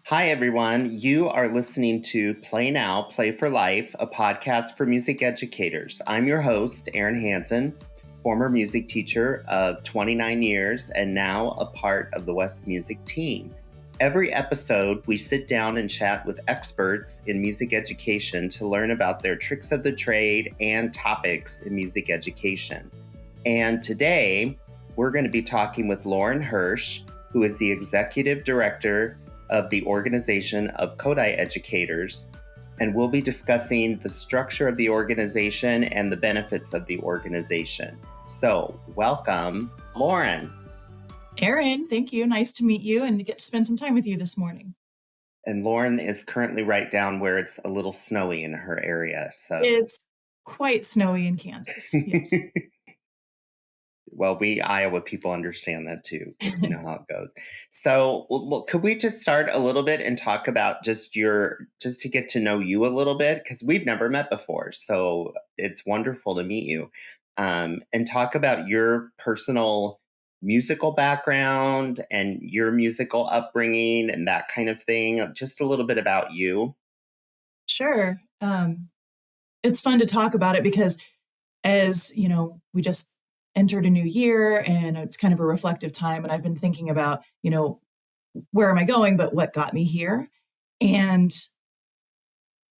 Hi, everyone. You are listening to Play Now, Play for Life, a podcast for music educators. I'm your host, Aaron Hansen, former music teacher of 29 years and now a part of the West Music team. Every episode, we sit down and chat with experts in music education to learn about their tricks of the trade and topics in music education. And today, we're going to be talking with Lauren Hirsh, who is the executive director of the organization of Kodály educators, and we'll be discussing the structure of the organization and the benefits of the organization. So, welcome, Lauren. Aaron, thank you. Nice to meet you and to get to spend some time with you this morning. And Lauren is currently right down where it's a little snowy in her area. So it's quite snowy in Kansas. Yes. Well, we Iowa people understand that too, because we know how it goes. So, could we just start a little bit and talk about just to get to know you a little bit, because we've never met before. So it's wonderful to meet you, and talk about your personal musical background and your musical upbringing and that kind of thing. Just a little bit about you. Sure. It's fun to talk about it because, as you know, we just entered a new year and it's kind of a reflective time. And I've been thinking about, where am I going, but what got me here? And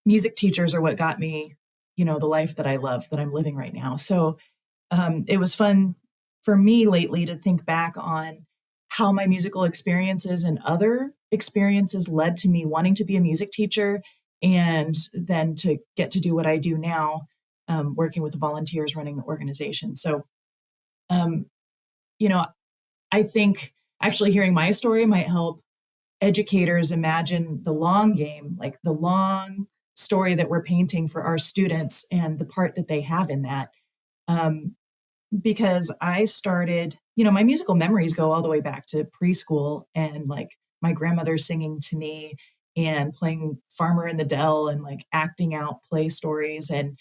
music teachers are what got me, the life that I love that I'm living right now. So it was fun for me lately to think back on how my musical experiences and other experiences led to me wanting to be a music teacher, and then to get to do what I do now, working with volunteers running the organization. So, um, you know, I think actually hearing my story might help educators imagine the long game, like the long story that we're painting for our students and the part that they have in that. Um, because I started, my musical memories go all the way back to preschool, and like my grandmother singing to me and playing Farmer in the Dell and like acting out play stories, and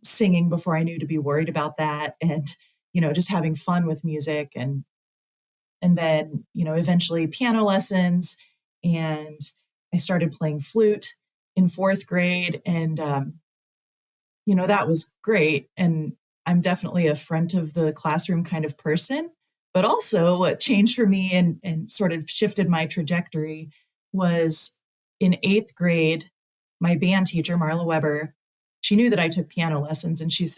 singing before I knew to be worried about that, and just having fun with music, and then eventually piano lessons, and I started playing flute in fourth grade, and that was great. And I'm definitely a front of the classroom kind of person. But also, what changed for me and sort of shifted my trajectory was in eighth grade, my band teacher, Marla Weber, she knew that I took piano lessons. And she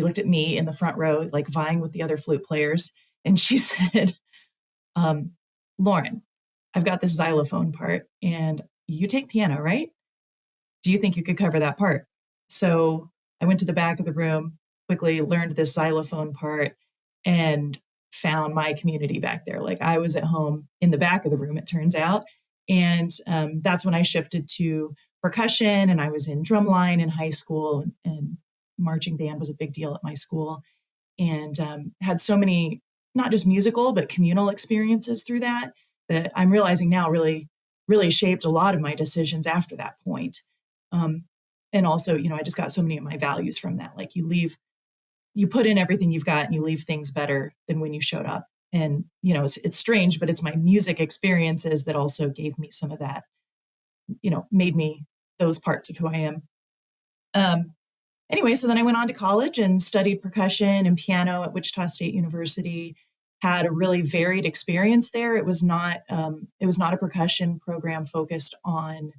looked at me in the front row, like vying with the other flute players. And she said, Lauren, I've got this xylophone part and you take piano, right? Do you think you could cover that part? So I went to the back of the room, quickly learned this xylophone part, and found my community back there. Like I was at home in the back of the room, it turns out. And that's when I shifted to percussion, and I was in drumline in high school, and marching band was a big deal at my school, and had so many, not just musical, but communal experiences through that I'm realizing now really, really shaped a lot of my decisions after that point. Um, and also, I just got so many of my values from that. Like you put in everything you've got and you leave things better than when you showed up. And, it's strange, but it's my music experiences that also gave me some of that, made me those parts of who I am. Anyway, so then I went on to college and studied percussion and piano at Wichita State University. Had a really varied experience there. It was not a percussion program focused on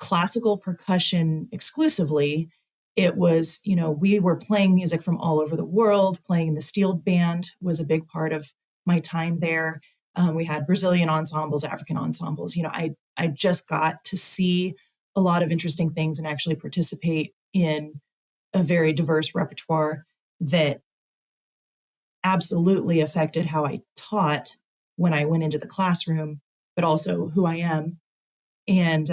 classical percussion exclusively. It was, we were playing music from all over the world. Playing the steel band was a big part of my time there. We had Brazilian ensembles, African ensembles. I just got to see a lot of interesting things and actually participate in a very diverse repertoire that absolutely affected how I taught when I went into the classroom, but also who I am. And,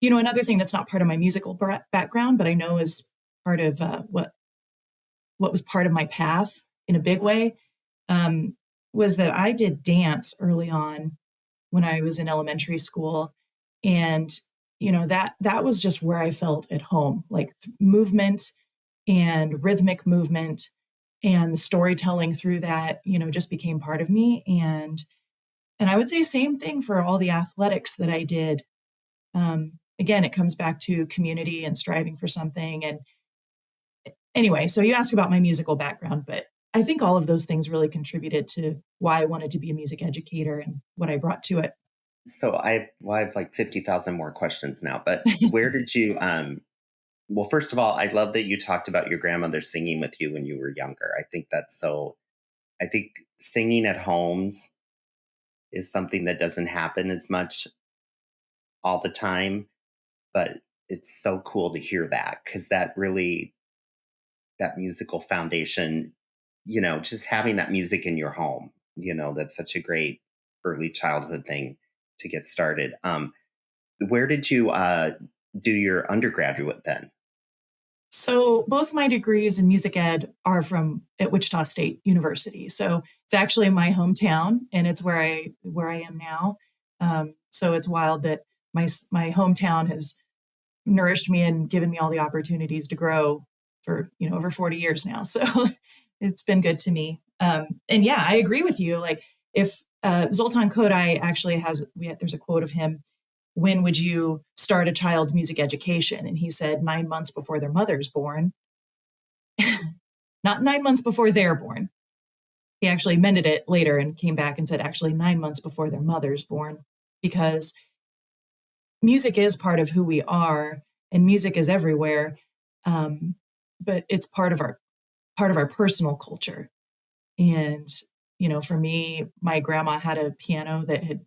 another thing that's not part of my musical background, but I know is part of what was part of my path in a big way, was that I did dance early on when I was in elementary school. And, that was just where I felt at home, like movement and rhythmic movement, and the storytelling through that, just became part of me. And And I would say same thing for all the athletics that I did. Again, it comes back to community and striving for something. And anyway, so you ask about my musical background, but I think all of those things really contributed to why I wanted to be a music educator and what I brought to it. So I have like 50,000 more questions now, but where did you, well, first of all, I love that you talked about your grandmother singing with you when you were younger. I think singing at homes is something that doesn't happen as much all the time, but it's so cool to hear that because that musical foundation, just having that music in your home, that's such a great early childhood thing to get started. Where did you do your undergraduate then? So both my degrees in music ed are from at Wichita State University. So it's actually my hometown, and it's where I am now. So it's wild that my hometown has nourished me and given me all the opportunities to grow for over 40 years now. So it's been good to me. And yeah, I agree with you. Like if Zoltan Kodály actually there's a quote of him, when would you start a child's music education? And he said 9 months before their mother's born, not 9 months before they're born. He actually amended it later and came back and said actually 9 months before their mother's born, because music is part of who we are and music is everywhere. But it's part of our personal culture. And for me, my grandma had a piano that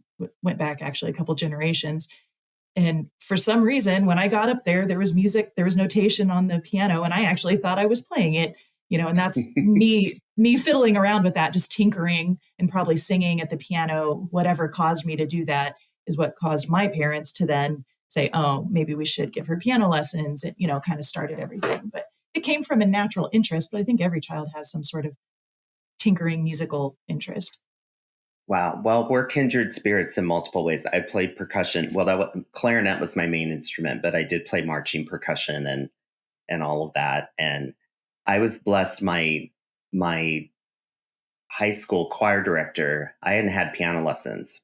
went back actually a couple generations. And for some reason, when I got up there was music, there was notation on the piano, and I actually thought I was playing it, and that's me fiddling around with that, just tinkering and probably singing at the piano. Whatever caused me to do that is what caused my parents to then say, oh, maybe we should give her piano lessons. It, kind of started everything. But it came from a natural interest, but I think every child has some sort of tinkering musical interest. Wow. Well, we're kindred spirits in multiple ways. I played percussion. Well, clarinet was my main instrument, but I did play marching percussion and all of that. And I was blessed. My high school choir director, I hadn't had piano lessons,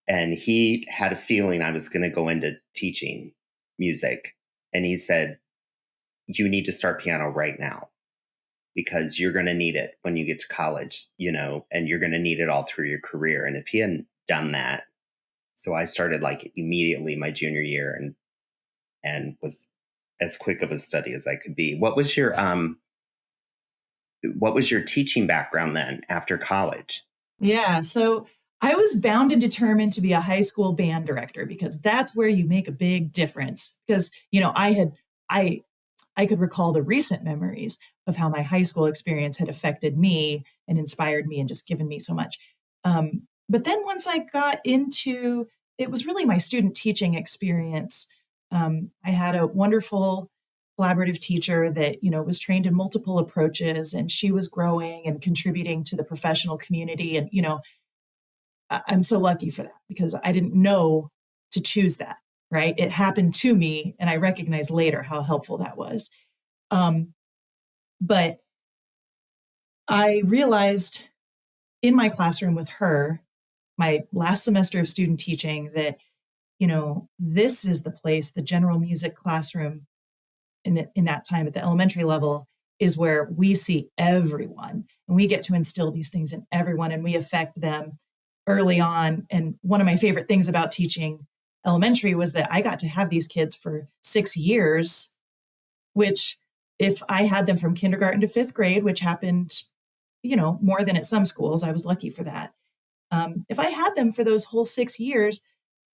and he had a feeling I was going to go into teaching music, and he said, "You need to start piano right now, because you're going to need it when you get to college, and you're going to need it all through your career." And if he hadn't done that, so I started like immediately my junior year and was as quick of a study as I could be. What was your teaching background then after college? Yeah. So I was bound and determined to be a high school band director because that's where you make a big difference. Because, I could recall the recent memories of how my high school experience had affected me and inspired me and just given me so much. But then once I got into it was really my student teaching experience. I had a wonderful collaborative teacher that was trained in multiple approaches, and she was growing and contributing to the professional community. And I'm so lucky for that because I didn't know to choose that. Right, it happened to me, and I recognized later how helpful that was. Um, but I realized in my classroom with her, my last semester of student teaching, that this is the place, the general music classroom in that time at the elementary level, is where we see everyone and we get to instill these things in everyone and we affect them early on. And one of my favorite things about teaching elementary was that I got to have these kids for 6 years, which if I had them from kindergarten to fifth grade, which happened, more than at some schools, I was lucky for that. If I had them for those whole 6 years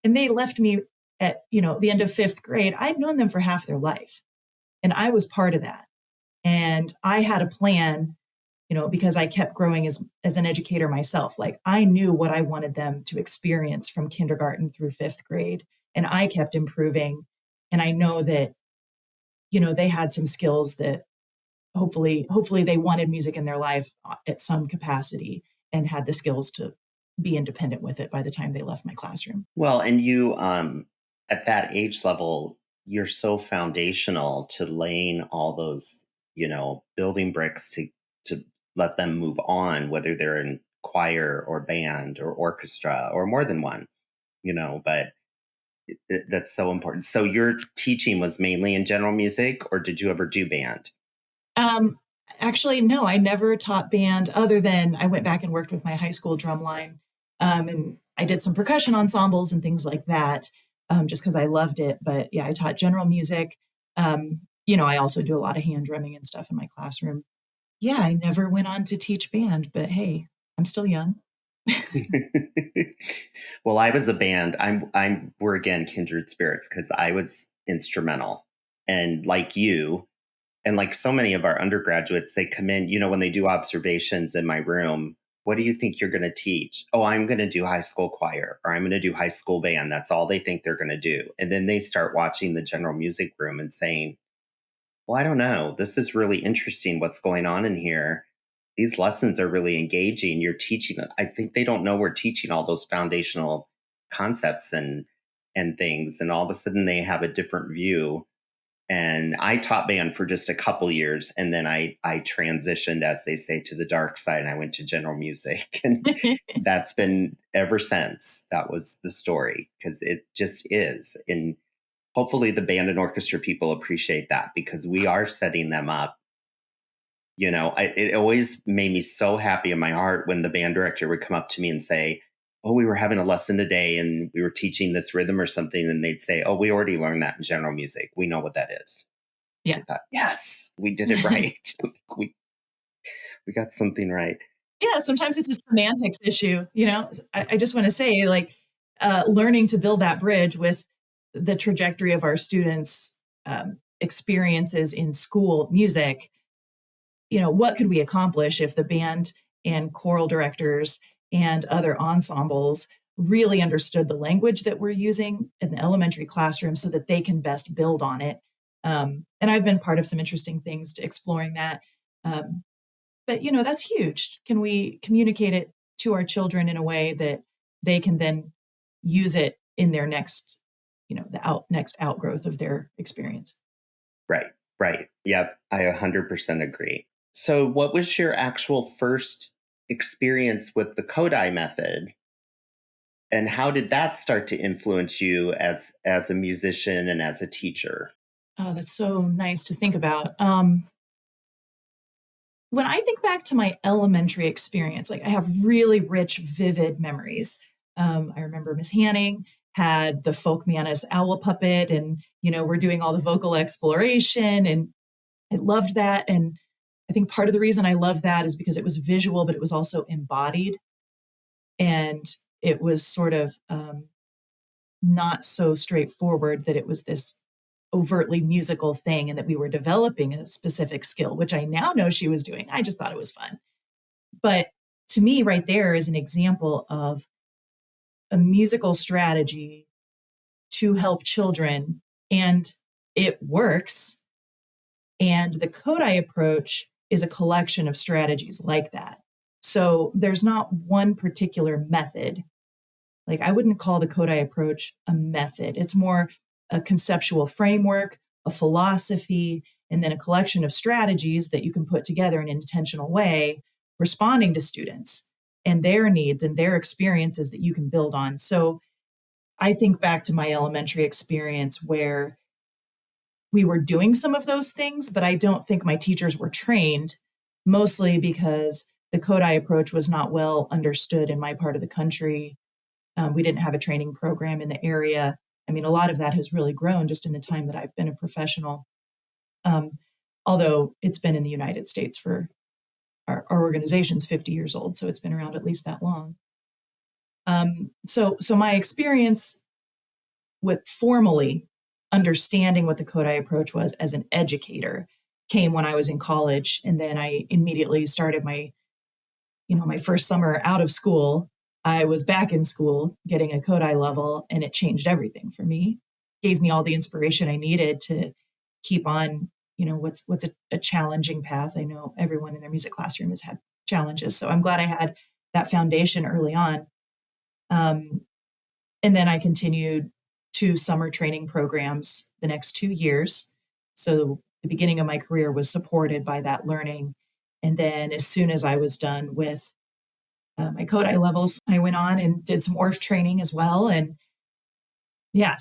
and they left me at, the end of fifth grade, I'd known them for half their life. And I was part of that. And I had a plan, because I kept growing as an educator myself. Like I knew what I wanted them to experience from kindergarten through fifth grade. And I kept improving. And I know that, they had some skills that hopefully they wanted music in their life at some capacity and had the skills to be independent with it by the time they left my classroom. Well, and you, at that age level, you're so foundational to laying all those, building bricks to let them move on, whether they're in choir or band or orchestra or more than one, but that's so important. So your teaching was mainly in general music, or did you ever do band? Um, Actually, no, I never taught band other than I went back and worked with my high school drum line. And I did some percussion ensembles and things like that, just because I loved it. But yeah, I taught general music. I also do a lot of hand drumming and stuff in my classroom. Yeah, I never went on to teach band, but hey, I'm still young. Well, I was a band. We're again kindred spirits because I was instrumental. And like you, and like so many of our undergraduates, they come in, when they do observations in my room, what do you think you're going to teach? Oh, I'm going to do high school choir or I'm going to do high school band. That's all they think they're going to do. And then they start watching the general music room and saying, well, I don't know. This is really interesting what's going on in here. These lessons are really engaging. You're teaching. I think they don't know we're teaching all those foundational concepts and things. And all of a sudden they have a different view. And I taught band for just a couple years, and then I transitioned, as they say, to the dark side. And I went to general music, and that's been ever since. That was the story because it just is. And hopefully, the band and orchestra people appreciate that because we are setting them up. It always made me so happy in my heart when the band director would come up to me and say, oh, we were having a lesson today and we were teaching this rhythm or something. And they'd say, oh, we already learned that in general music. We know what that is. I Yeah. thought, yes, we did it right. we, we got something right. Yeah, sometimes it's a semantics issue. I just want to say, like, learning to build that bridge with the trajectory of our students' experiences in school music. What could we accomplish if the band and choral directors and other ensembles really understood the language that we're using in the elementary classroom so that they can best build on it? And I've been part of some interesting things to exploring that. But that's huge. Can we communicate it to our children in a way that they can then use it in their next, next outgrowth of their experience? Right, right. Yep, I 100% agree. So, what was your actual first experience with the Kodai method? And how did that start to influence you as a musician and as a teacher? Oh, that's so nice to think about. When I think back to my elementary experience, like I have really rich, vivid memories. I remember Miss Hanning had the folk Mianas owl puppet, and we're doing all the vocal exploration, and I loved that. And I think part of the reason I loved that is because it was visual, but it was also embodied, and it was sort of not so straightforward that it was this overtly musical thing and that we were developing a specific skill, which I now know she was doing. I just thought it was fun. But to me, right there is an example of a musical strategy to help children, and it works. And the Kodai approach is a collection of strategies like that. So there's not one particular method. Like, I wouldn't call the Kodai approach a method. It's more a conceptual framework, a philosophy, and then a collection of strategies that you can put together in an intentional way, responding to students and their needs and their experiences that you can build on. So I think back to my elementary experience where we were doing some of those things, but I don't think my teachers were trained, mostly because the Kodai approach was not well understood in my part of the country. We didn't have a training program in the area. I mean, a lot of that has really grown just in the time that I've been a professional. Um, Although it's been in the United States for our organization's 50 years old, so it's been around at least that long. So my experience with formally understanding what the Kodai approach was as an educator came when I was in college, and then I immediately started my first summer out of school. I was back in school getting a Kodai level, and it changed everything for me. Gave me all the inspiration I needed to keep on, what's a challenging path. I know everyone in their music classroom has had challenges, so I'm glad I had that foundation early on. And then I continued 2 summer training programs the next 2 years. So the beginning of my career was supported by that learning. And then as soon as I was done with my Kodály levels, I went on and did some ORF training as well. And yeah,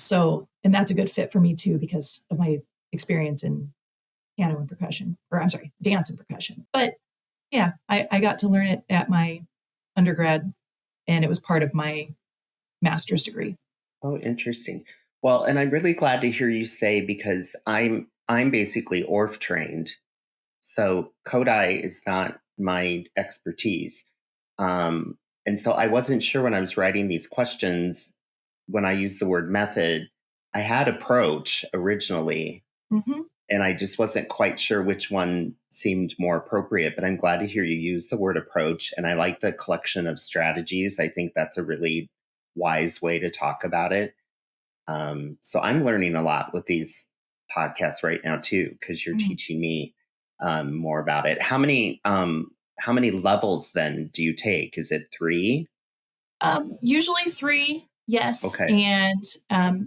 and that's a good fit for me too, because of my experience in piano and percussion, or I'm sorry, dance and percussion. But yeah, I got to learn it at my undergrad, and it was part of my master's degree. Oh, interesting. Well, and I'm really glad to hear you say, because I'm basically ORF trained. So Kodály is not my expertise. And so I wasn't sure when I was writing these questions, when I used the word method. I had approach originally, Mm-hmm. and I just wasn't quite sure which one seemed more appropriate. But I'm glad to hear you use the word approach. And I like the collection of strategies. I think that's a really wise way to talk about it. So I'm learning a lot with these podcasts right now too, because you're Mm-hmm. teaching me more about it. How many levels then do you take? Is it 3? Usually 3, yes. Okay, And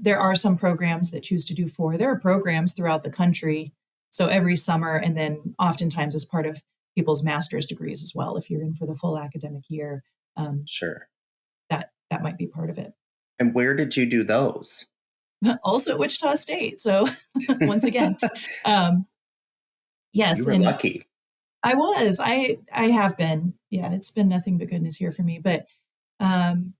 there are some programs that choose to do 4. There are programs throughout the country. So every summer, and then oftentimes as part of people's master's degrees as well, if you're in for the full academic year, um, sure. that might be part of it. And where did you do those? Also at Wichita State. So once again, um, You yes, were and lucky. I have been. Yeah, it's been nothing but goodness here for me. But um,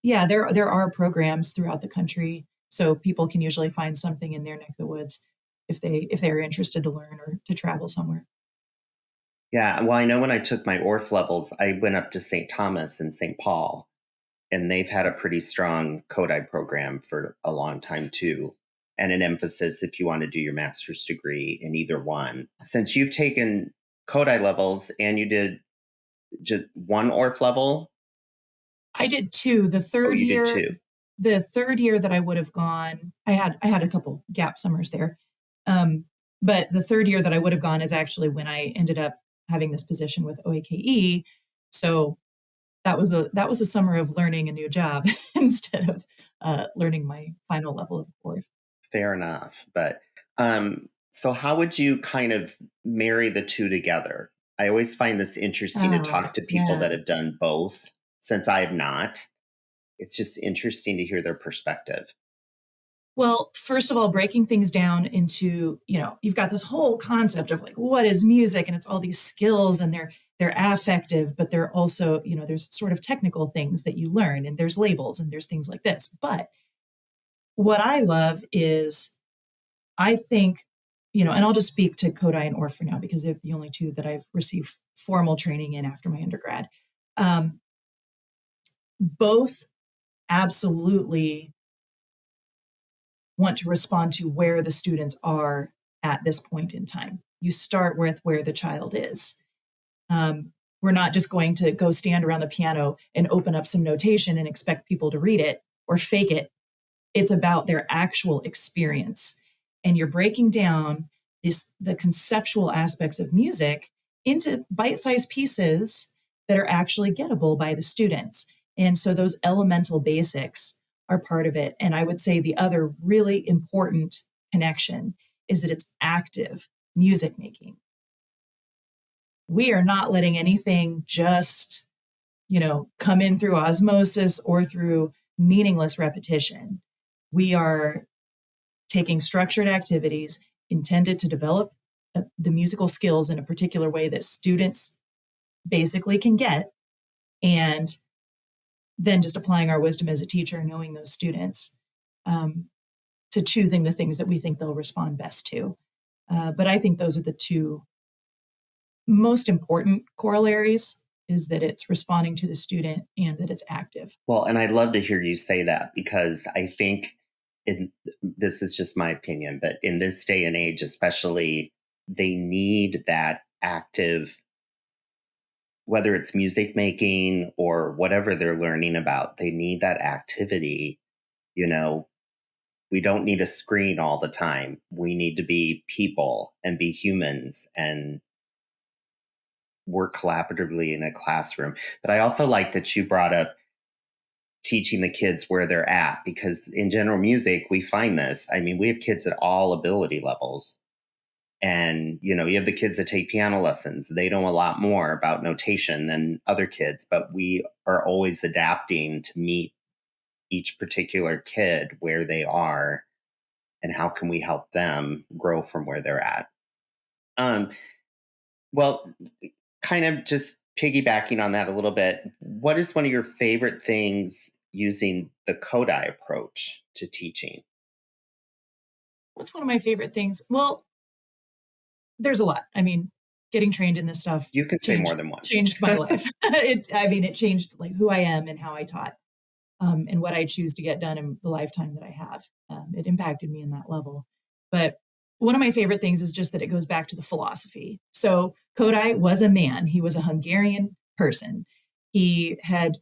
yeah, there are programs throughout the country, so people can usually find something in their neck of the woods if they're interested to learn or to travel somewhere. Yeah, well, I know when I took my ORF levels, I went up to St. Thomas and St. Paul, and they've had a pretty strong Kodály program for a long time too, and an emphasis if you want to do your master's degree in either one. Since you've taken Kodály levels and you did just one ORF level, I did 2. oh, you did two. The third year that I would have gone, I had a couple gap summers there. Um, but the third year that I would have gone is actually when I ended up having this position with OAKE. So that was a summer of learning a new job instead of learning my final level of course. Fair enough. But so how would you kind of marry the two together? I always find this interesting to Oh, talk to people yeah. that have done both, since I have not. It's just interesting to hear their perspective. Well, first of all, breaking things down into, you've got this whole concept of like what is music, and it's all these skills, and they're affective, but they're also, there's sort of technical things that you learn, and there's labels and there's things like this. But what I love is I think, and I'll just speak to Kodály and Orff for now because they're the only two that I've received formal training in after my undergrad. Um, Both absolutely want to respond to where the students are at this point in time. You start with where the child is. We're not just going to go stand around the piano and open up some notation and expect people to read it or fake it. It's about their actual experience. And you're breaking down the conceptual aspects of music into bite-sized pieces that are actually gettable by the students. And so those elemental basics are part of it. And I would say the other really important connection is that it's active music making. We are not letting anything just, come in through osmosis or through meaningless repetition. We are taking structured activities intended to develop the musical skills in a particular way that students basically can get, and then just applying our wisdom as a teacher, knowing those students, um, to choosing the things that we think they'll respond best to. But I think those are the two most important corollaries, is that it's responding to the student and that it's active. Well, and I'd love to hear you say that, because I think this is just my opinion, but in this day and age, especially, they need that active, whether it's music making or whatever they're learning about, they need that activity. You know, we don't need a screen all the time. We need to be people and be humans and work collaboratively in a classroom. But I also like that you brought up teaching the kids where they're at, because in general music, we find this. I mean, we have kids at all ability levels. And, you know, you have the kids that take piano lessons. They know a lot more about notation than other kids, but we are always adapting to meet each particular kid where they are and how can we help them grow from where they're at. Um, well, kind of just piggybacking on that a little bit, what is one of your favorite things using the Kodály approach to teaching? What's one of my favorite things? Well, there's a lot. I mean, getting trained in this stuff You can say more than one. changed my life. It changed like who I am and how I taught, and what I choose to get done in the lifetime that I have. It impacted me in that level. But one of my favorite things is just that it goes back to the philosophy. So Kodály was a man. He was a Hungarian person. He had,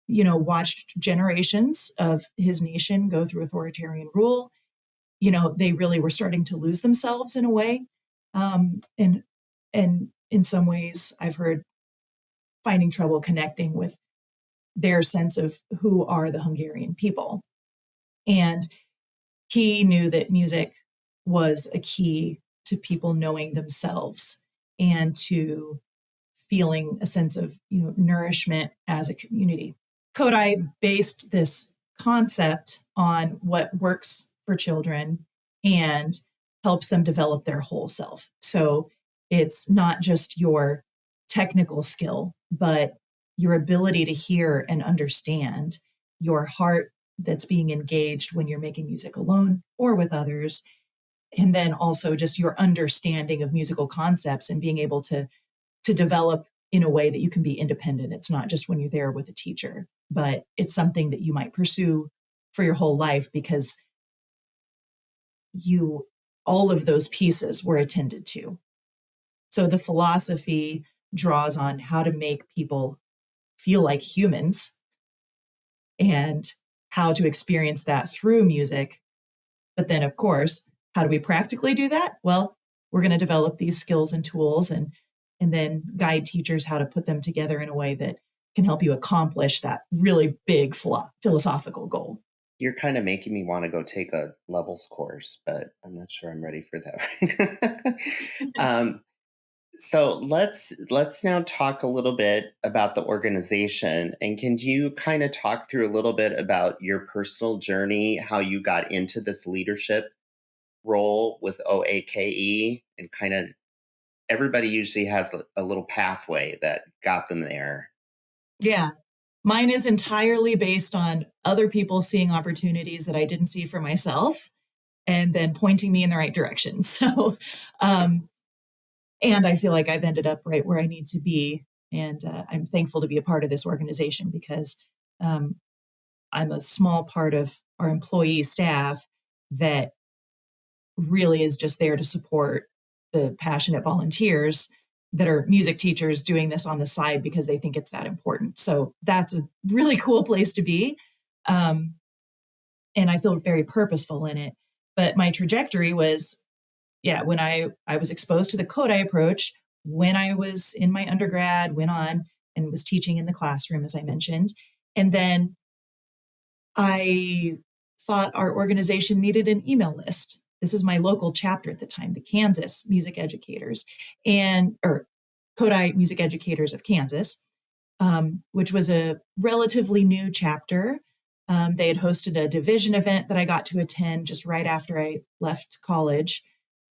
watched generations of his nation go through authoritarian rule. They really were starting to lose themselves in a way. And in some ways, I've heard finding trouble connecting with their sense of who are the Hungarian people. And he knew that music was a key to people knowing themselves and to feeling a sense of, nourishment as a community. Kodály based this concept on what works for children and helps them develop their whole self. So it's not just your technical skill, but your ability to hear and understand, your heart that's being engaged when you're making music alone or with others, and then also just your understanding of musical concepts and being able to develop in a way that you can be independent. It's not just when you're there with a teacher, but it's something that you might pursue for your whole life because all of those pieces were attended to. So the philosophy draws on how to make people feel like humans and how to experience that through music. But then, of course, how do we practically do that? Well, we're going to develop these skills and tools and then guide teachers how to put them together in a way that can help you accomplish that really big philosophical goal. You're kind of making me want to go take a levels course, but I'm not sure I'm ready for that. So let's now talk a little bit about the organization. And can you kind of talk through a little bit about your personal journey, how you got into this leadership role with OAKE, and kind of everybody usually has a little pathway that got them there. Yeah. Mine is entirely based on other people seeing opportunities that I didn't see for myself and then pointing me in the right direction. So, and I feel like I've ended up right where I need to be. And I'm thankful to be a part of this organization because I'm a small part of our employee staff that really is just there to support the passionate volunteers that are music teachers doing this on the side because they think it's that important. So that's a really cool place to be. And I feel very purposeful in it. But my trajectory was, when I was exposed to the Kodály approach, when I was in my undergrad, went on and was teaching in the classroom, as I mentioned. And then I thought our organization needed an email list. This is my local chapter at the time, the Kansas Music Educators or Kodály Music Educators of Kansas, which was a relatively new chapter. They had hosted a division event that I got to attend just right after I left college.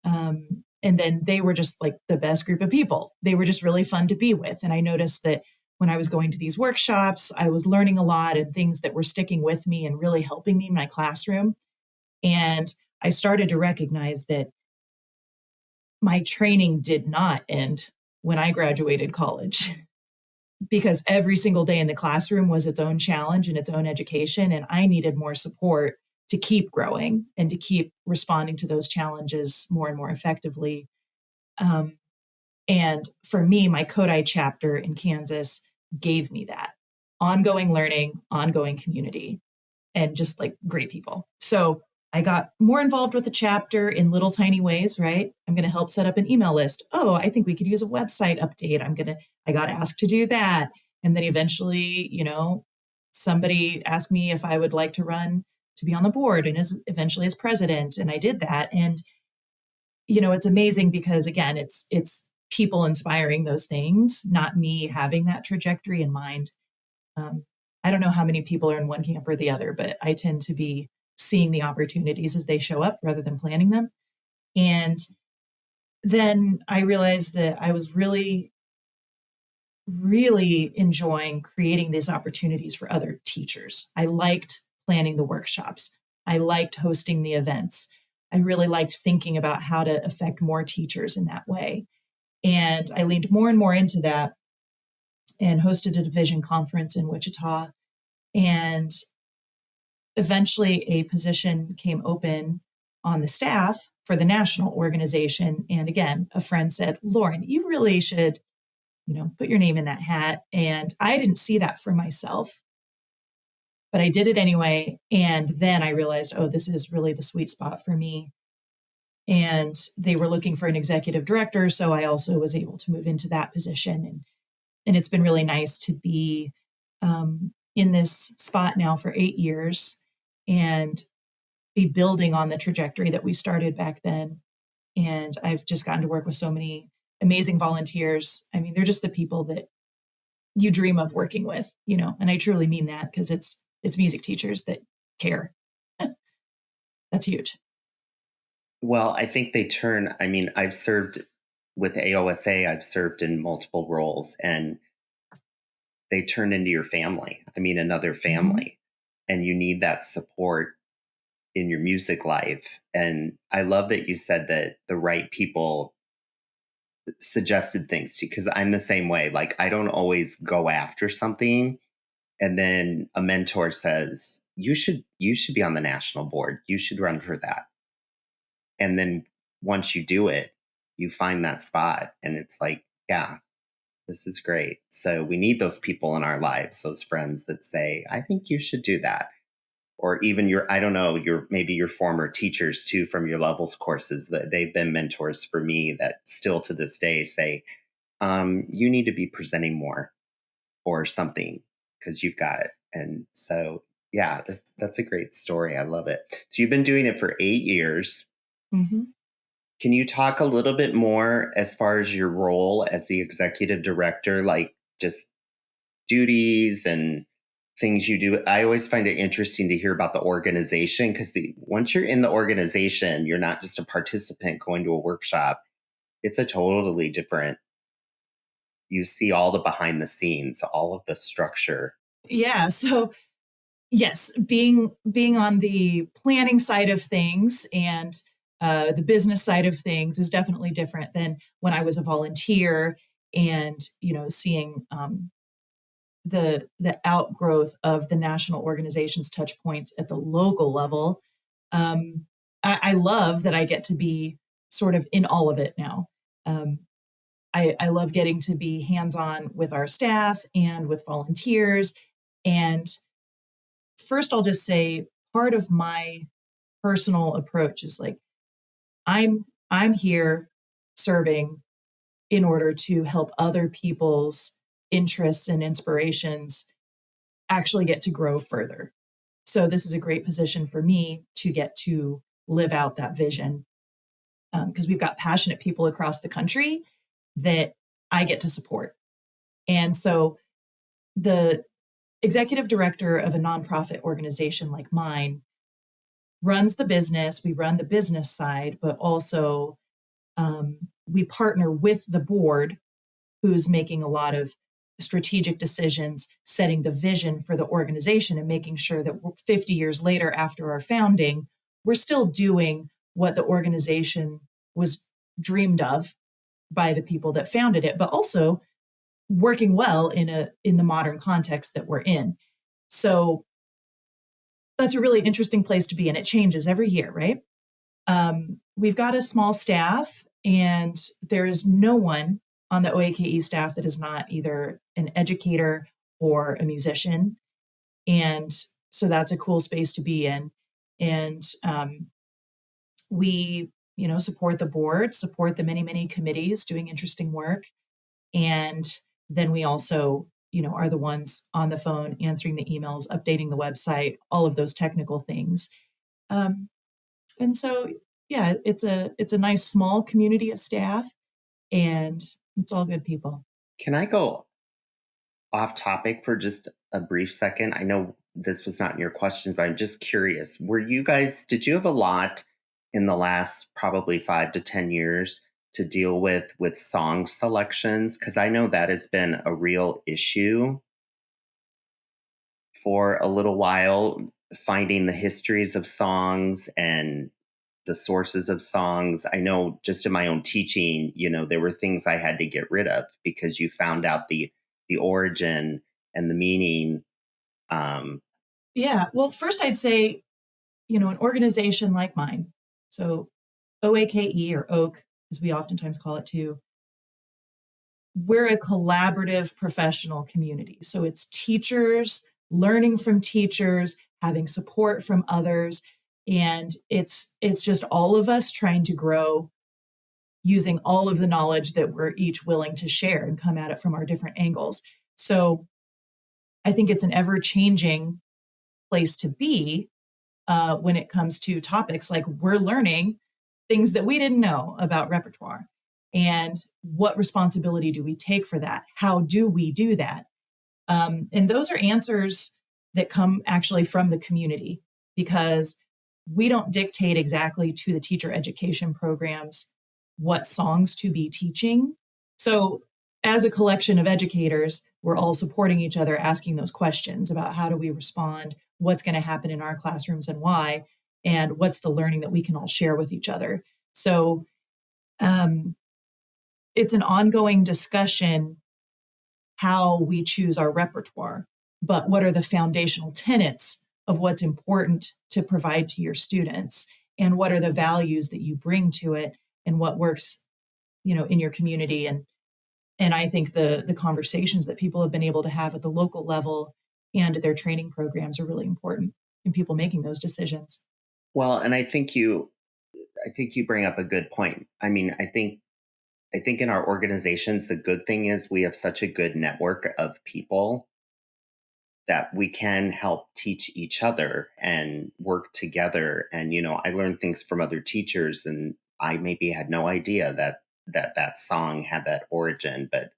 And then they were just like the best group of people. They were just really fun to be with. And I noticed that when I was going to these workshops, I was learning a lot and things that were sticking with me and really helping me in my classroom. And I started to recognize that my training did not end when I graduated college because every single day in the classroom was its own challenge and its own education. And I needed more support to keep growing and to keep responding to those challenges more and more effectively. And for me, my Kodály chapter in Kansas gave me that ongoing learning, ongoing community, and just like great people. So I got more involved with the chapter in little tiny ways, right? I'm going to help set up an email list. Oh, I think we could use a website update. I got asked to do that. And then eventually, somebody asked me if I would like to be on the board and eventually as president. And I did that. And it's amazing because again, it's people inspiring those things, not me having that trajectory in mind. Um, I don't know how many people are in one camp or the other, but I tend to be seeing the opportunities as they show up rather than planning them. And then I realized that I was really, really enjoying creating these opportunities for other teachers. I liked planning the workshops. I liked hosting the events. I really liked thinking about how to affect more teachers in that way. And I leaned more and more into that and hosted a division conference in Wichita. And eventually a position came open on the staff for the national organization. And again, a friend said, Lauren, you really should, put your name in that hat. And I didn't see that for myself, but I did it anyway. And then I realized, oh, this is really the sweet spot for me. And they were looking for an executive director. So I also was able to move into that position. And it's been really nice to be in this spot now for 8 years and be building on the trajectory that we started back then. And I've just gotten to work with so many amazing volunteers. I mean, they're just the people that you dream of working with, and I truly mean that because it's music teachers that care. That's huge. Well, I think I mean, I've served with AOSA, I've served in multiple roles, and they turn into your family. I mean, another family. And you need that support in your music life. And I love that you said that the right people suggested things to you, because I'm the same way. Like, I don't always go after something and then a mentor says, you should be on the national board. You should run for that. And then once you do it, you find that spot and it's like, yeah, this is great. So we need those people in our lives, those friends that say, I think you should do that. Or even I don't know, maybe your former teachers too from your levels courses, that they've been mentors for me that still to this day say, you need to be presenting more or something because you've got it. And so, yeah, that's a great story. I love it. So you've been doing it for 8 years. Mm-hmm. Can you talk a little bit more as far as your role as the executive director, like just duties and things you do? I always find it interesting to hear about the organization because once you're in the organization, you're not just a participant going to a workshop. It's a totally different, you see all the behind the scenes, all of the structure. Yeah. So yes, being on the planning side of things and the business side of things is definitely different than when I was a volunteer and seeing the outgrowth of the national organization's touch points at the local level. I love that I get to be sort of in all of it now. I love getting to be hands-on with our staff and with volunteers. And first, I'll just say part of my personal approach is like I'm here serving in order to help other people's interests and inspirations actually get to grow further. So this is a great position for me to get to live out that vision because we've got passionate people across the country that I get to support. And so the executive director of a nonprofit organization like mine runs the business. We run the business side, but also we partner with the board who's making a lot of strategic decisions, setting the vision for the organization and making sure that 50 years later after our founding, we're still doing what the organization was dreamed of by the people that founded it, but also working well in the modern context that we're in. So that's a really interesting place to be, and it changes every year, right? We've got a small staff, and there is no one on the OAKE staff that is not either an educator or a musician. And so that's a cool space to be in. And we, support the board, support the many, many committees doing interesting work. And then we also, are the ones on the phone answering the emails, updating the website, all of those technical things. And so yeah, it's a nice small community of staff, and it's all good people. Can I go off topic for just a brief second? I know this was not in your questions, but I'm just curious. Did you have a lot in the last probably 5 to 10 years to deal with song selections? Because I know that has been a real issue for a little while, finding the histories of songs and the sources of songs. I know just in my own teaching, there were things I had to get rid of because you found out the origin and the meaning. Um, Yeah. Well, first I'd say, an organization like mine, so OAKE or OAKE, as we oftentimes call it too, we're a collaborative professional community. So it's teachers learning from teachers, having support from others, and it's just all of us trying to grow using all of the knowledge that we're each willing to share and come at it from our different angles. So I think it's an ever changing place to be when it comes to topics like we're learning things that we didn't know about repertoire. And what responsibility do we take for that? How do we do that? And those are answers that come actually from the community because we don't dictate exactly to the teacher education programs what songs to be teaching. So, as a collection of educators, we're all supporting each other, asking those questions about how do we respond, what's going to happen in our classrooms and why, and what's the learning that we can all share with each other. So, um, it's an ongoing discussion how we choose our repertoire, but what are the foundational tenets of what's important to provide to your students, and what are the values that you bring to it, and what works, in your community. And I think the conversations that people have been able to have at the local level and at their training programs are really important in people making those decisions. well, and I think you bring up a good point. I mean, I think in our organizations, the good thing is we have such a good network of people that we can help teach each other and work together. And, I learned things from other teachers, and I maybe had no idea that song had that origin, but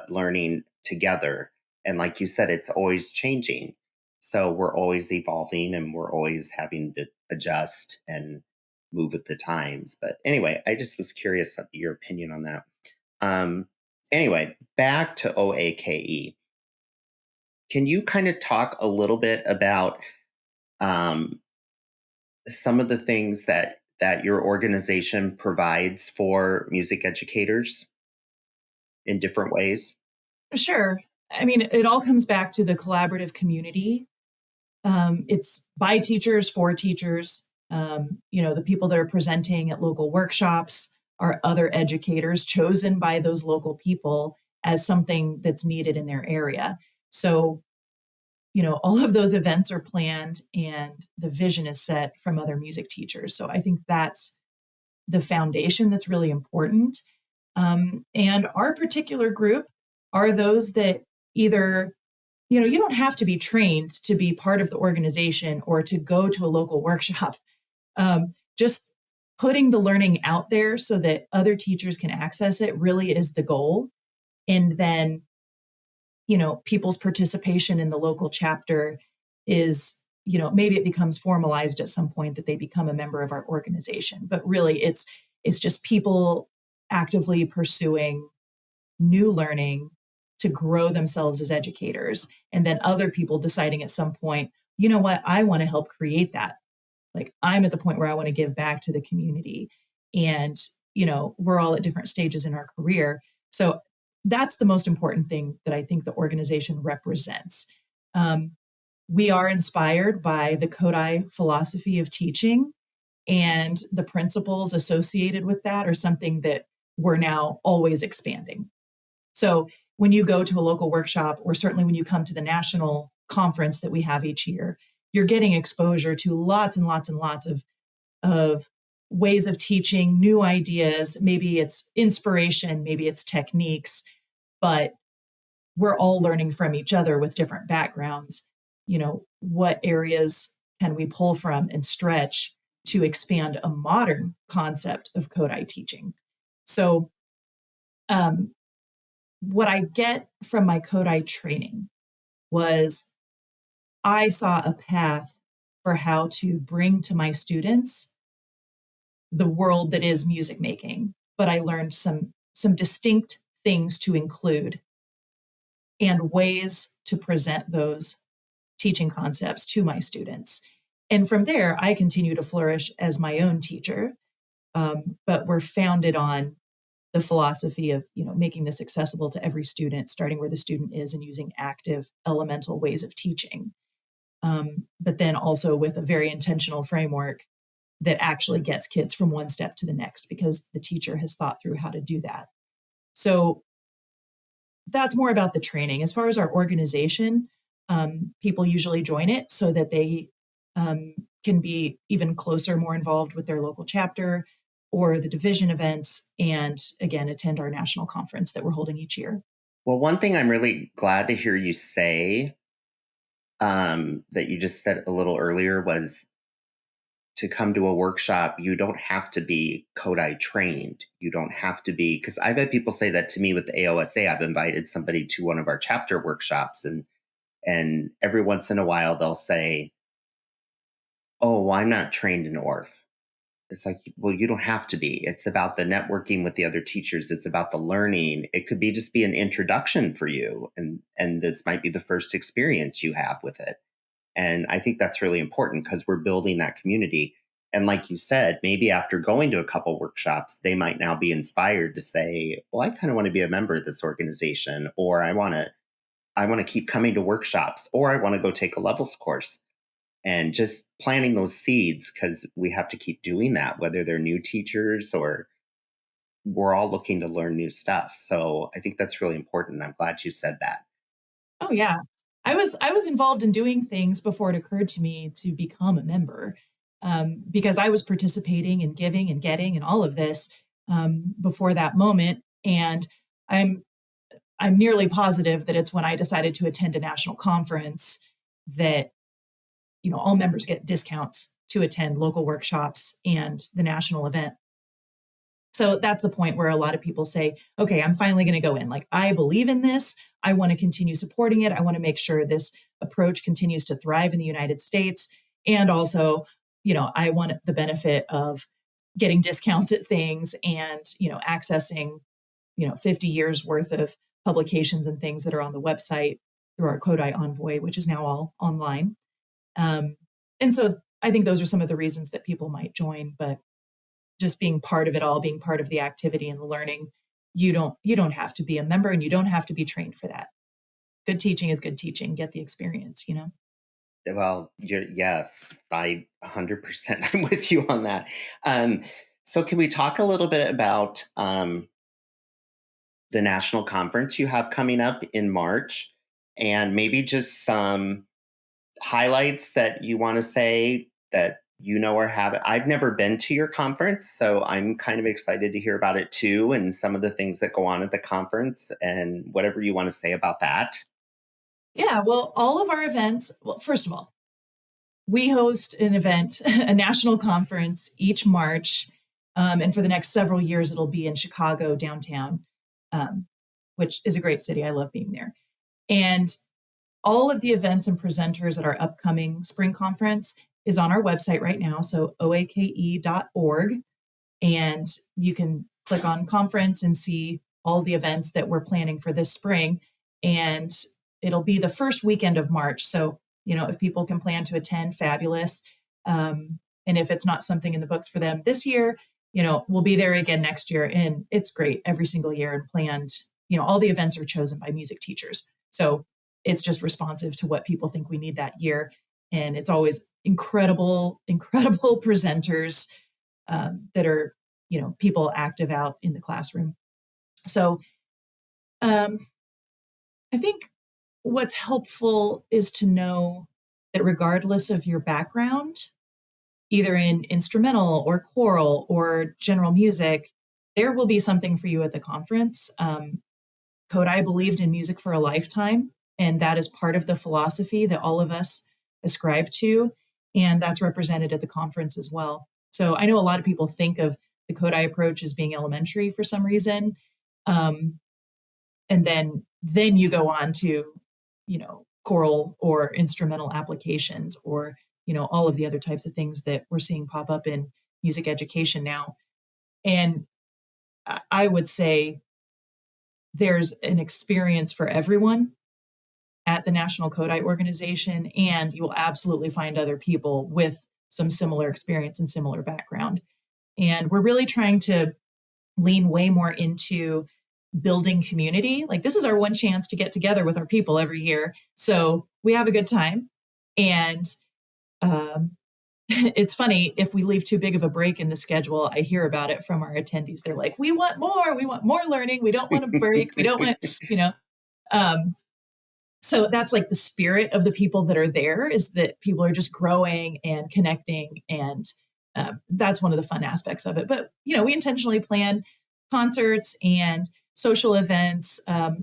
learning together. And like you said, it's always changing. So we're always evolving and we're always having to adjust and move with the times. But anyway, I just was curious of your opinion on that. Um, anyway, back to OAKE. Can you kind of talk a little bit about um, some of the things that your organization provides for music educators in different ways? Sure. I mean, it all comes back to the collaborative community. It's by teachers for teachers. The people that are presenting at local workshops are other educators chosen by those local people as something that's needed in their area. So, all of those events are planned and the vision is set from other music teachers. So I think that's the foundation that's really important. And our particular group are those that either, you don't have to be trained to be part of the organization or to go to a local workshop. Just putting the learning out there so that other teachers can access it really is the goal. And then, people's participation in the local chapter is, maybe it becomes formalized at some point that they become a member of our organization. But really it's just people actively pursuing new learning to grow themselves as educators. And then other people deciding at some point, you know what, I want to help create that. Like I'm at the point where I want to give back to the community. And, we're all at different stages in our career. So that's the most important thing that I think the organization represents. Um, we are inspired by the Kodály philosophy of teaching, and the principles associated with that are something that we're now always expanding. So when you go to a local workshop, or certainly when you come to the national conference that we have each year, you're getting exposure to lots and lots and lots of ways of teaching, new ideas. Maybe it's inspiration, maybe it's techniques, but we're all learning from each other with different backgrounds. What areas can we pull from and stretch to expand a modern concept of Kodály teaching. So what I get from my Kodály training was I saw a path for how to bring to my students the world that is music making, but I learned some distinct things to include and ways to present those teaching concepts to my students. And from there, I continue to flourish as my own teacher, but we're founded on the philosophy of making this accessible to every student, starting where the student is and using active, elemental ways of teaching. But then also with a very intentional framework that actually gets kids from one step to the next because the teacher has thought through how to do that. So that's more about the training. As far as our organization, people usually join it so that they can be even closer, more involved with their local chapter or the division events, and again, attend our national conference that we're holding each year. Well, one thing I'm really glad to hear you say that you just said a little earlier was to come to a workshop, you don't have to be Kodály trained. You don't have to be, because I've had people say that to me with the AOSA. I've invited somebody to one of our chapter workshops, and every once in a while they'll say, "Oh, well, I'm not trained in ORF." It's like, well, you don't have to be. It's about the networking with the other teachers. It's about the learning. It could be just be an introduction for you, and this might be the first experience you have with it. And I think that's really important because we're building that community. And like you said, maybe after going to a couple workshops, they might now be inspired to say, well, I kind of want to be a member of this organization, or I want to keep coming to workshops, or I want to go take a levels course. And just planting those seeds, because we have to keep doing that, whether they're new teachers or we're all looking to learn new stuff. So I think that's really important. I'm glad you said that. Oh yeah. I was involved in doing things before it occurred to me to become a member, because I was participating and giving and getting and all of this before that moment. And I'm nearly positive that it's when I decided to attend a national conference that all members get discounts to attend local workshops and the national event. So that's the point where a lot of people say, okay, I'm finally going to go in. Like, I believe in this. I want to continue supporting it. I want to make sure this approach continues to thrive in the United States. And also, I want the benefit of getting discounts at things and, accessing, 50 years worth of publications and things that are on the website through our Kodály Envoy, which is now all online. And so I think those are some of the reasons that people might join, but just being part of it all, being part of the activity and the learning, you don't have to be a member and you don't have to be trained for that. Good teaching is good teaching. Get the experience, Well, yes, I 100% I'm with you on that. So can we talk a little bit about the national conference you have coming up in March, and maybe just some highlights that you want to say that or have? I've never been to your conference, so I'm kind of excited to hear about it too, and some of the things that go on at the conference and whatever you want to say about that. Yeah, well, all of our events, well, first of all, we host an event, a national conference each March. And for the next several years, it'll be in Chicago downtown, which is a great city. I love being there. And all of the events and presenters at our upcoming spring conference is on our website right now. So oake.org. And you can click on conference and see all the events that we're planning for this spring. And it'll be the first weekend of March. So, if people can plan to attend, fabulous. And if it's not something in the books for them this year, we'll be there again next year. And it's great every single year and planned. All the events are chosen by music teachers. So it's just responsive to what people think we need that year. And it's always incredible presenters that are, people active out in the classroom. So I think what's helpful is to know that regardless of your background, either in instrumental or choral or general music, there will be something for you at the conference. Kodály believed in music for a lifetime, and that is part of the philosophy that all of us ascribe to. And that's represented at the conference as well. So I know a lot of people think of the Kodály approach as being elementary for some reason. And then you go on to, choral or instrumental applications, or, all of the other types of things that we're seeing pop up in music education now. And I would say there's an experience for everyone at the National Kodály organization, and you will absolutely find other people with some similar experience and similar background. And we're really trying to lean way more into building community. Like, this is our one chance to get together with our people every year. So we have a good time. And it's funny, if we leave too big of a break in the schedule, I hear about it from our attendees. They're like, we want more learning. We don't want to break. We don't want, you know. So that's like the spirit of the people that are there, is that people are just growing and connecting. And that's one of the fun aspects of it. But, we intentionally plan concerts and social events.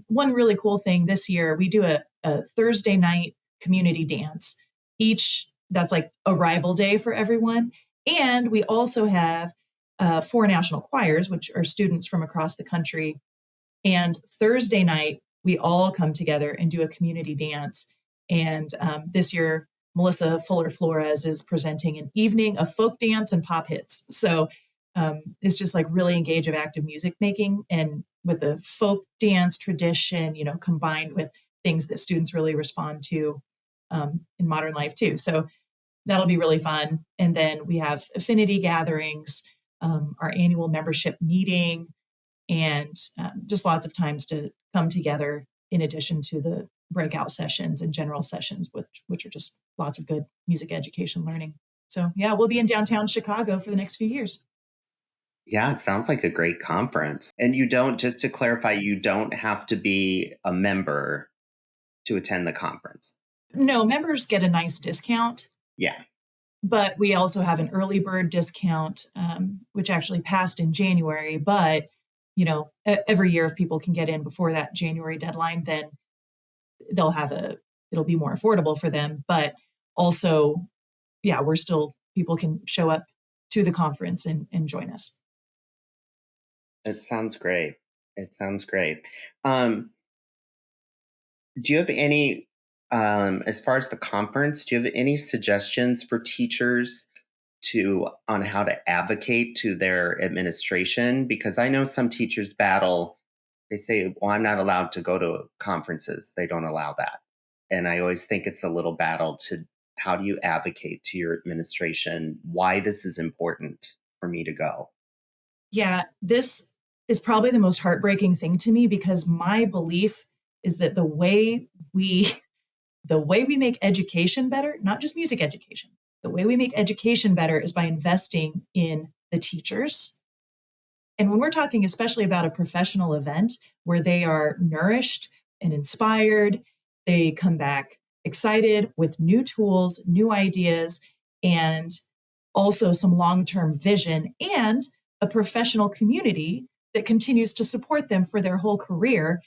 One really cool thing this year, we do a Thursday night community dance. That's like arrival day for everyone. And we also have 4 national choirs, which are students from across the country. And Thursday night, we all come together and do a community dance. And this year, Melissa Fuller Flores is presenting an evening of folk dance and pop hits. So it's just like really engage of active music making, and with the folk dance tradition, combined with things that students really respond to in modern life too. So that'll be really fun. And then we have affinity gatherings, our annual membership meeting, and just lots of times to come together, in addition to the breakout sessions and general sessions, which are just lots of good music education learning. So yeah, we'll be in downtown Chicago for the next few years. Yeah, it sounds like a great conference. And just to clarify, you don't have to be a member to attend the conference. No, members get a nice discount. Yeah. But we also have an early bird discount, which actually passed in January. But, every year, if people can get in before that January deadline, then it'll be more affordable for them. But also, yeah, people can show up to the conference and join us. It sounds great. Do you have any, as far as the conference, do you have any suggestions for teachers on how to advocate to their administration? Because I know some teachers they say, well, I'm not allowed to go to conferences. They don't allow that. And I always think it's a little battle how do you advocate to your administration why this is important for me to go? Yeah, this is probably the most heartbreaking thing to me, because my belief is that the way we make education better, not just music education, the way we make education better is by investing in the teachers. And when we're talking especially about a professional event where they are nourished and inspired, they come back excited with new tools, new ideas, and also some long-term vision, and a professional community that continues to support them for their whole career.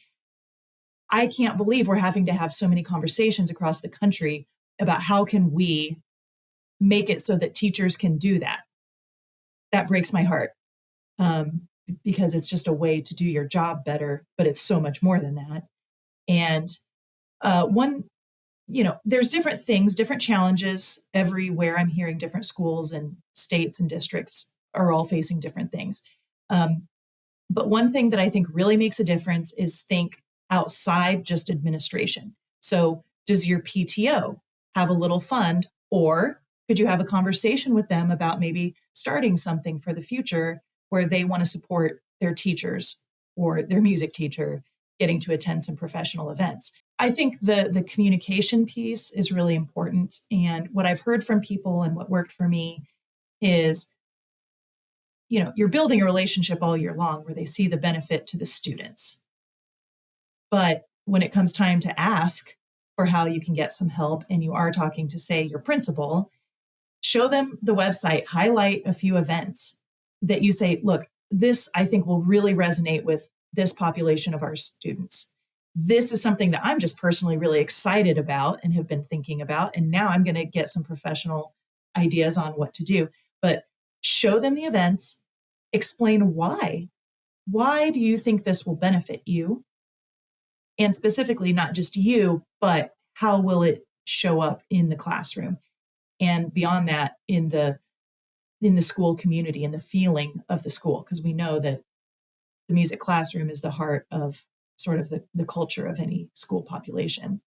I can't believe we're having to have so many conversations across the country about how can we make it so that teachers can do that. That breaks my heart, because it's just a way to do your job better, but it's so much more than that. And there's different things, different challenges everywhere. I'm hearing different schools and states and districts are all facing different things. But one thing that I think really makes a difference is think outside just administration. So does your PTO have a little fund, or could you have a conversation with them about maybe starting something for the future where they want to support their teachers or their music teacher getting to attend some professional events? I think the communication piece is really important. And what I've heard from people and what worked for me is, you're building a relationship all year long where they see the benefit to the students. But when it comes time to ask for how you can get some help, and you are talking to, say, your principal, show them the website, highlight a few events that you say, look, this I think will really resonate with this population of our students. This is something that I'm just personally really excited about and have been thinking about. And now I'm going to get some professional ideas on what to do. But show them the events, explain why. Why do you think this will benefit you? And specifically, not just you, but how will it show up in the classroom? And beyond that, in the school community and the feeling of the school, because we know that the music classroom is the heart of sort of the culture of any school population.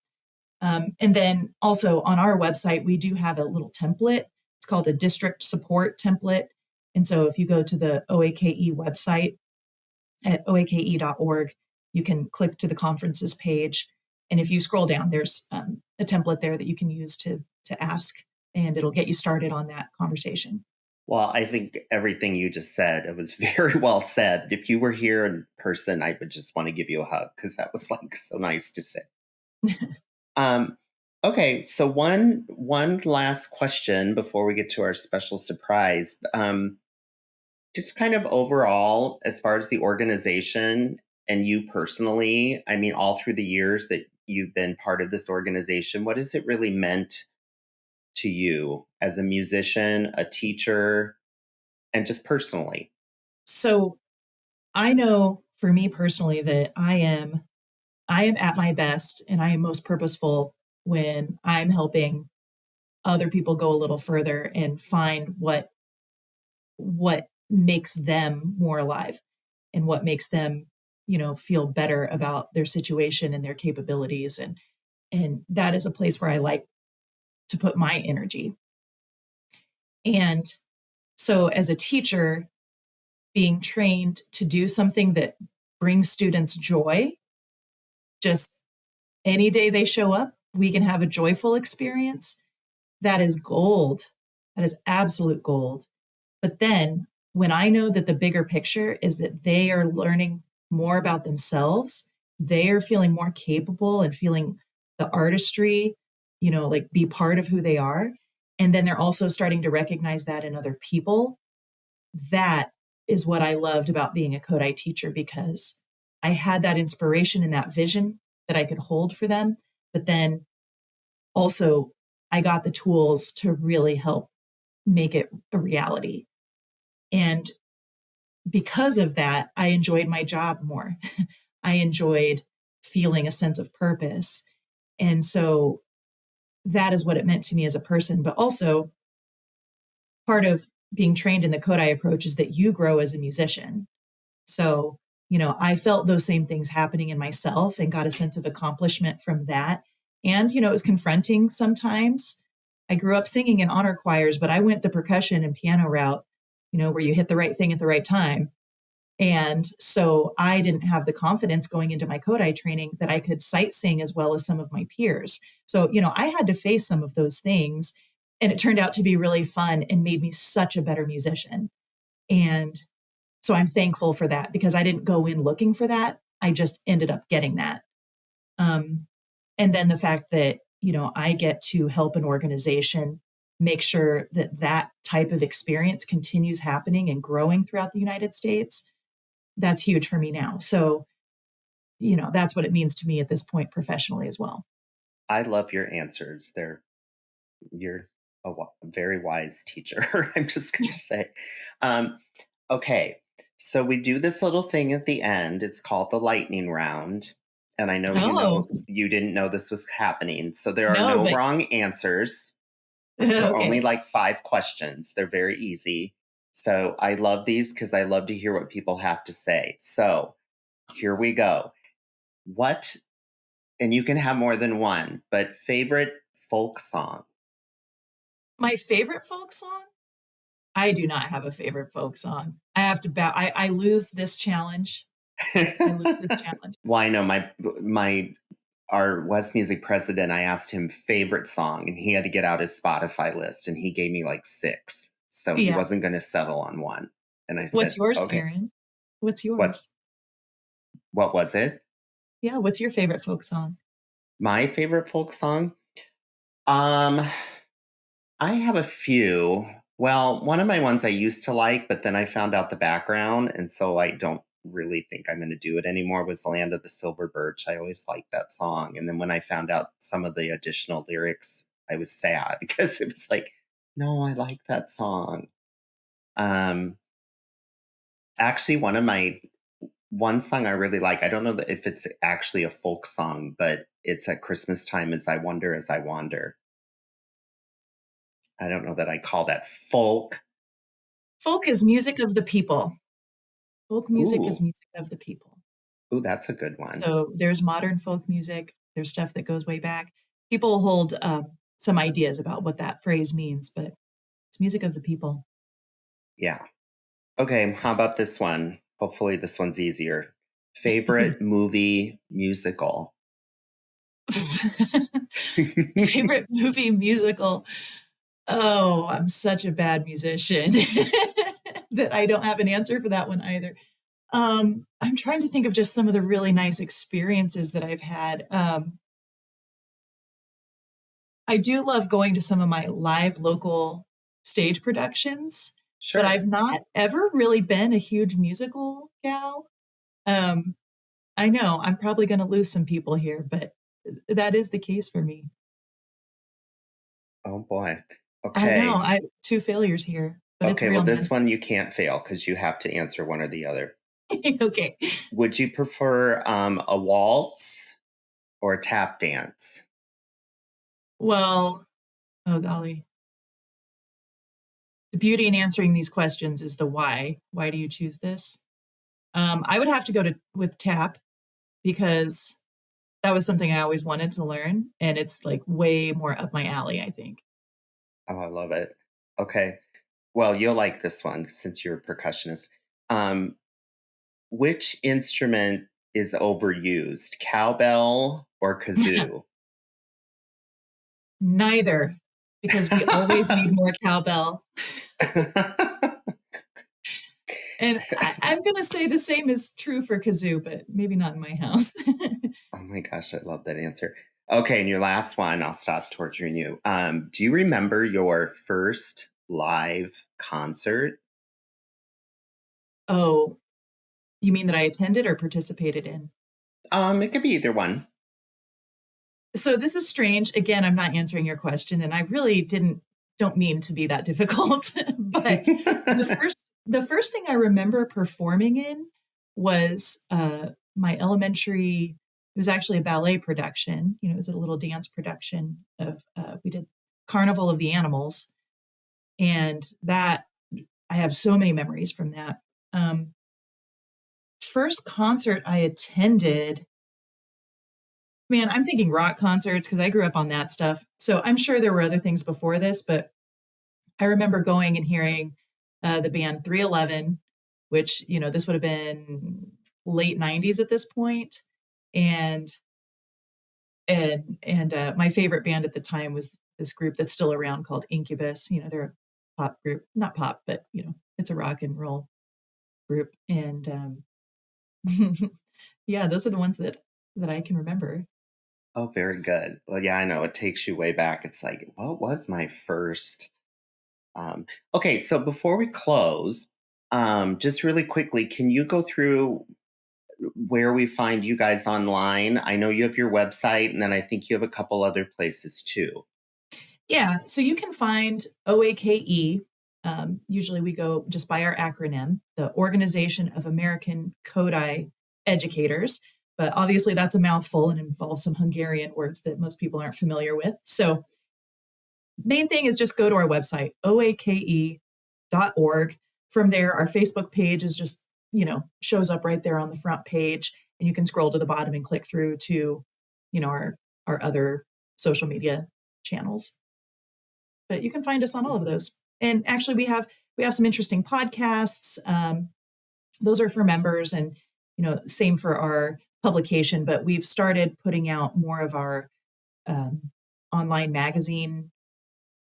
And then also on our website, we do have a little template. It's called a district support template. And so if you go to the OAKE website at oake.org, you can click to the conferences page. And if you scroll down, there's a template there that you can use to ask, and it'll get you started on that conversation. Well, I think everything you just said, it was very well said. If you were here in person, I would just want to give you a hug because that was like so nice to say. um, okay, so one last question before we get to our special surprise. Just kind of overall, as far as the organization and you personally, I mean, all through the years that you've been part of this organization, what has it really meant to you as a musician, a teacher, and just personally? So I know for me personally that I am at my best and I am most purposeful when I'm helping other people go a little further and find what makes them more alive and what makes them, feel better about their situation and their capabilities, and that is a place where I like to put my energy. And so as a teacher, being trained to do something that brings students joy, just any day they show up, we can have a joyful experience. That is gold. That is absolute gold. But then when I know that the bigger picture is that they are learning more about themselves, they are feeling more capable and feeling the artistry, like be part of who they are. And then they're also starting to recognize that in other people. That is what I loved about being a Kodály teacher, because I had that inspiration and that vision that I could hold for them. But then also, I got the tools to really help make it a reality. And because of that, I enjoyed my job more. I enjoyed feeling a sense of purpose. And so that is what it meant to me as a person. But also, part of being trained in the Kodály approach is that you grow as a musician. So, I felt those same things happening in myself and got a sense of accomplishment from that. And, it was confronting sometimes. I grew up singing in honor choirs, but I went the percussion and piano route, where you hit the right thing at the right time. And so I didn't have the confidence going into my Kodály training that I could sight sing as well as some of my peers. So, I had to face some of those things, and it turned out to be really fun and made me such a better musician. And so I'm thankful for that, because I didn't go in looking for that. I just ended up getting that. Um, and then the fact that, I get to help an organization make sure that that type of experience continues happening and growing throughout the United States, that's huge for me now. So, that's what it means to me at this point professionally as well. I love your answers. You're a very wise teacher. I'm just going to say. Um, okay, so we do this little thing at the end. It's called the lightning round, and I know Oh, you didn't know this was happening. So there are no, no but wrong answers. There are only okay. like 5 questions. They're very easy. So I love these because I love to hear what people have to say. So here we go. What, and you can have more than one, but favorite folk song? My favorite folk song? I do not have a favorite folk song. I have to bow. I lose this challenge. I lose this challenge. Well, I know my our West Music president, I asked him favorite song, and he had to get out his Spotify list, and he gave me like 6. So he Yeah. wasn't going to settle on one. And I What's said, yours, okay, Aaron? What's what's yours? what was it? Yeah, what's your favorite folk song? My favorite folk song? Um, I have a few. Well, one of my ones I used to like, but then I found out the background, and so I don't really think I'm going to do it anymore, was Land of the Silver Birch. I always liked that song. And then when I found out some of the additional lyrics, I was sad because it was like, no, I like that song. Um, Actually, one song I really like, I don't know if it's actually a folk song, but it's at Christmas time, is I Wonder as I Wander. I don't know that I call that folk. Folk is music of the people. Folk music is Ooh, music of the people. ooh, that's a good one. So there's modern folk music. There's stuff that goes way back. People hold some ideas about what that phrase means, but it's music of the people. Yeah. Okay, how about this one? Hopefully this one's easier. Favorite movie musical? Favorite movie musical? Oh, I'm such a bad musician that I don't have an answer for that one either. I'm trying to think of just some of the really nice experiences that I've had. I do love going to some of my live local stage productions, but Sure. I've not ever really been a huge musical gal. Um, I know I'm probably going to lose some people here, but that is the case for me. Oh boy. I know Okay. I two failures here, but it's Okay, well, real, this man. one you can't fail because you have to answer one or the other. Okay. Would you prefer a waltz or a tap dance? Well, oh golly. The beauty in answering these questions is the why. Why do you choose this? I would have to go to with tap because that was something I always wanted to learn, and it's like way more up my alley, I think. Oh, I love it. Okay. Well, you'll like this one since you're a percussionist. Um, which instrument is overused, cowbell or kazoo? Neither, because we always need more cowbell. And I'm going to say the same is true for kazoo, but maybe not in my house. Oh my gosh, I love that answer. Okay, and your last one, I'll stop torturing you. Do you remember your first live concert? Oh, you mean that I attended or participated in? It could be either one. So this is strange. Again, I'm not answering your question, and I really don't mean to be that difficult. But the first thing I remember performing in was my elementary. It was actually a ballet production. It was a little dance production of we did Carnival of the Animals, and that I have so many memories from that. Um, First concert I attended. Man, I'm thinking rock concerts because I grew up on that stuff. So I'm sure there were other things before this, but I remember going and hearing the band 311, which, this would have been late 90s at this point. And my favorite band at the time was this group that's still around called Incubus. They're a pop group, not pop, but it's a rock and roll group. And yeah, those are the ones that I can remember. Oh, very good. Well, yeah, I know it takes you way back. It's like, what was my first? Okay, so before we close, just really quickly, can you go through where we find you guys online? I know you have your website, and then I think you have a couple other places too. Yeah, so you can find OAKE. Usually we go just by our acronym, the Organization of American Kodály Educators. But obviously that's a mouthful and involves some Hungarian words that most people aren't familiar with. So main thing is just go to our website, oake.org. From there, our Facebook page is just, shows up right there on the front page. And you can scroll to the bottom and click through to, our other social media channels. But you can find us on all of those. And actually, we have some interesting podcasts. Those are for members, and same for our publication. But we've started putting out more of our um, online magazine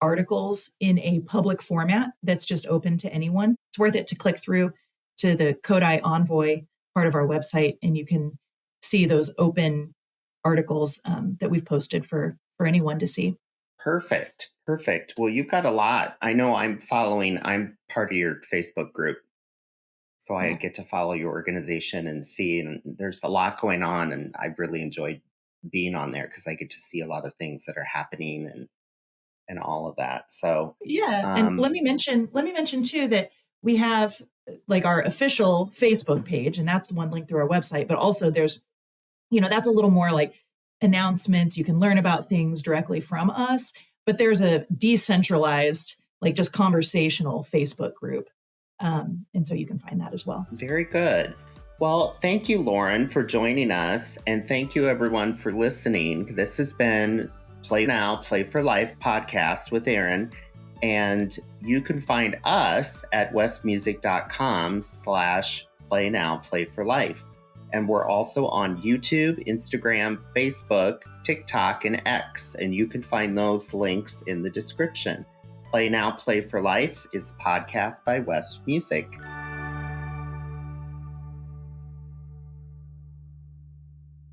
articles in a public format that's just open to anyone. It's worth it to click through to the Kodály Envoy part of our website, and you can see those open articles that we've posted for anyone to see. Perfect. Perfect. Well, you've got a lot. I know I'm part of your Facebook group. So I Yeah. get to follow your organization and see, and there's a lot going on. And I've really enjoyed being on there because I get to see a lot of things that are happening and all of that. So, Yeah, and um, let me mention too that we have like our official Facebook page, and that's the one linked through our website. But also there's, that's a little more like announcements. You can learn about things directly from us, but there's a decentralized, like just conversational Facebook group. And so you can find that as well. Very good. Well, thank you, Lauren, for joining us. And thank you, everyone, for listening. This has been Play Now, Play for Life podcast with Aaron. And you can find us at westmusic.com/Play Now, Play for Life. And we're also on YouTube, Instagram, Facebook, TikTok, and X. And you can find those links in the description. Play Now, Play for Life is a podcast by West Music.